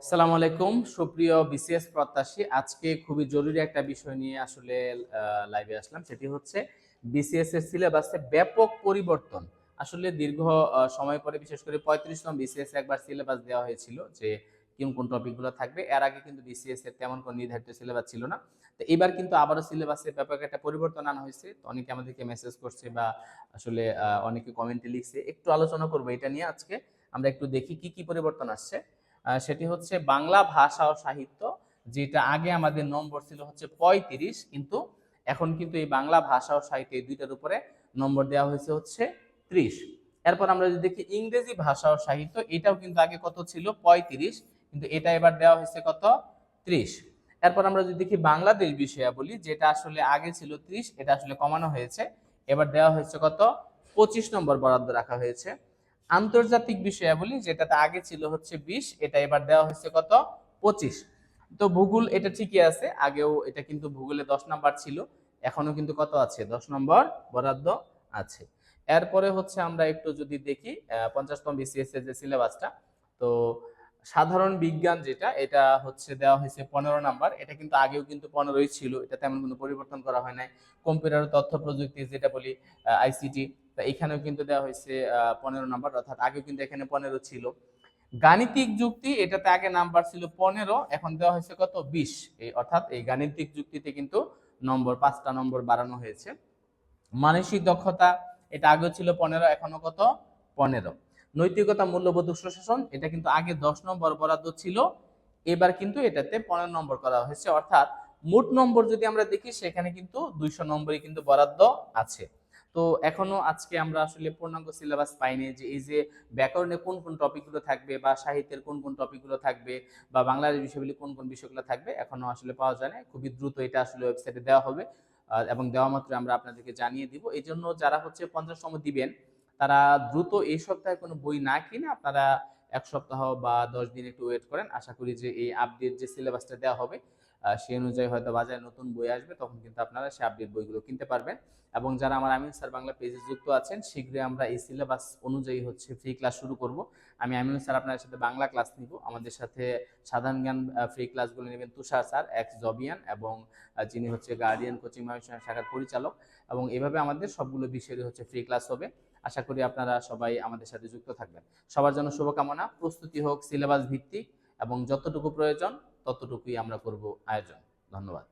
আসসালামু আলাইকুম সুপ্রিয় বিসিএস প্রত্যাশী, আজকে খুবই জরুরি একটা বিষয় নিয়ে আসলে লাইভে আসলাম। সেটি হচ্ছে বিসিএস এর সিলেবাসে ব্যাপক পরিবর্তন। আসলে দীর্ঘ সময় পরে, বিশেষ করে 35তম বিসিএস একবার সিলেবাস দেওয়া হয়েছিল যে কোন কোন টপিকগুলো থাকবে। এর আগে কিন্তু বিসিএস এর তেমন কোনো নির্ধারিত সিলেবাস ছিল না। তো এবার কিন্তু আবারও সিলেবাসে ব্যাপক একটা পরিবর্তন আনা হয়েছে। তো অনেকে আমাদেরকে মেসেজ করছে বা আসলে অনেকে কমেন্টে লিখছে। একটু আলোচনা করব এটা নিয়ে আজকে। আমরা একটু দেখি কি কি পরিবর্তন আসছে। সেটি হচ্ছে বাংলা ভাষা ও সাহিত্য, যেটা আগে আমাদের নম্বর ছিল হচ্ছে 35, কিন্তু এখন কিন্তু এই বাংলা ভাষা ও সাহিত্য এই দুইটার উপরে নম্বর দেওয়া হয়েছে হচ্ছে 30। এরপর আমরা যদি দেখি ইংরেজি ভাষা ও সাহিত্য, এটাও কিন্তু আগে কত ছিল 35, কিন্তু এটা এবার দেওয়া হয়েছে কত 30। এরপর আমরা যদি দেখি বাংলাদেশ বিষয়াবলী, যেটা আসলে আগে ছিল 30, এটা আসলে কমানো হয়েছে, এবার দেওয়া হয়েছে কত 25 নম্বর বরাদ্দ রাখা হয়েছে। আন্তর্জাতিক বিষয়াবলী, যেটাতে আগে ছিল হচ্ছে 20, এটা এবার দেওয়া হয়েছে কত 25। তো ভূগোল এটা ঠিকই আছে, আগেও এটা কিন্তু ভূগোলে 10 নাম্বার ছিল, এখনো কিন্তু কত আছে 10 নম্বর বরাদ্দ আছে। এরপরে হচ্ছে আমরা একটু যদি দেখি 50তম বিসিএস এর যে সিলেবাসটা, তো সাধারণ বিজ্ঞান যেটা, এটা হচ্ছে দেওয়া হয়েছে 15 নাম্বার। এটা কিন্তু আগেও কিন্তু 15ই ছিল, এটা তেমন কোনো পরিবর্তন করা হয় নাই। কম্পিউটার ও তথ্য প্রযুক্তি যেটা বলি, আইসিটি, তা এখানেও কিন্তু দেওয়া হয়েছে 15 নাম্বার, অর্থাৎ আগেও কিন্তু এখানে 15 ছিল। গাণিতিক যুক্তি, এটাতে আগে নাম্বার ছিল 15, এখন দেওয়া হয়েছে কত 20। এই অর্থাৎ এই গাণিতিক যুক্তিতে কিন্তু নম্বর 5টা নম্বর বাড়ানো হয়েছে। মানসিক দক্ষতা, এটা আগেও ছিল 15, এখনো কত 15। নৈতিকতা, মূল্যবোধ ও সুশাসন, এটা কিন্তু আগে 10 নম্বর বরাদ্দ ছিল, এবার কিন্তু এটাতে 15 নম্বর করা হয়েছে। অর্থাৎ মোট নম্বর যদি আমরা দেখি, সেখানে কিন্তু 200 নম্বরই কিন্তু বরাদ্দ আছে। তো এখনো আজকে আমরা আসলে পূর্ণাঙ্গ সিলেবাস পাইনি, যে এই যে ব্যাকরণে কোন কোন টপিকগুলো থাকবে, বা সাহিত্যের কোন কোন টপিকগুলো থাকবে, বা বাংলাদেশ বিষয়গুলি কোন কোন বিষয়গুলো থাকবে, এখনো আসলে পাওয়া যায় না। খুবই দ্রুত এটা আসলে ওয়েবসাইটে দেওয়া হবে, এবং দেওয়া মাত্র আমরা আপনাদেরকে জানিয়ে দিব। এই জন্য যারা হচ্ছে 50তম দিবেন, তারা দ্রুত এই সপ্তাহে কোনো বই না কিনে আপনারা 1 সপ্তাহ বা 10 দিন একটু ওয়েট করেন। আশা করি যে এই আপডেট যে সিলেবাসটা দেওয়া হবে, সেই অনুযায়ী হয়তো বাজারে নতুন বই আসবে, তখন কিন্তু আপনারা সেই আপডেট বইগুলো কিনতে পারবেন। এবং যারা আমার আমিন স্যার বাংলা পেজে যুক্ত আছেন, শীঘ্রই আমরা এই সিলেবাস অনুযায়ী হচ্ছে ফ্রি ক্লাস শুরু করব। আমি আমিন স্যার আপনাদের সাথে বাংলা ক্লাস নিব, আমাদের সাথে সাধারণ জ্ঞান ফ্রি ক্লাসগুলো নেবেন তুষার স্যার, এক্স জবিয়ান, এবং যিনি হচ্ছে গার্ডিয়ান কোচিং শাখার পরিচালক। এবং এভাবে আমাদের সবগুলো বিষয়ের হচ্ছে ফ্রি ক্লাস হবে। আশা করি আপনারা সবাই আমাদের সাথে যুক্ত থাকবেন। সবার জন্য শুভকামনা। প্রস্তুতি হোক সিলেবাস ভিত্তিক, এবং যতটুকু প্রয়োজন ততটুকুই আমরা করব আয়োজন। ধন্যবাদ।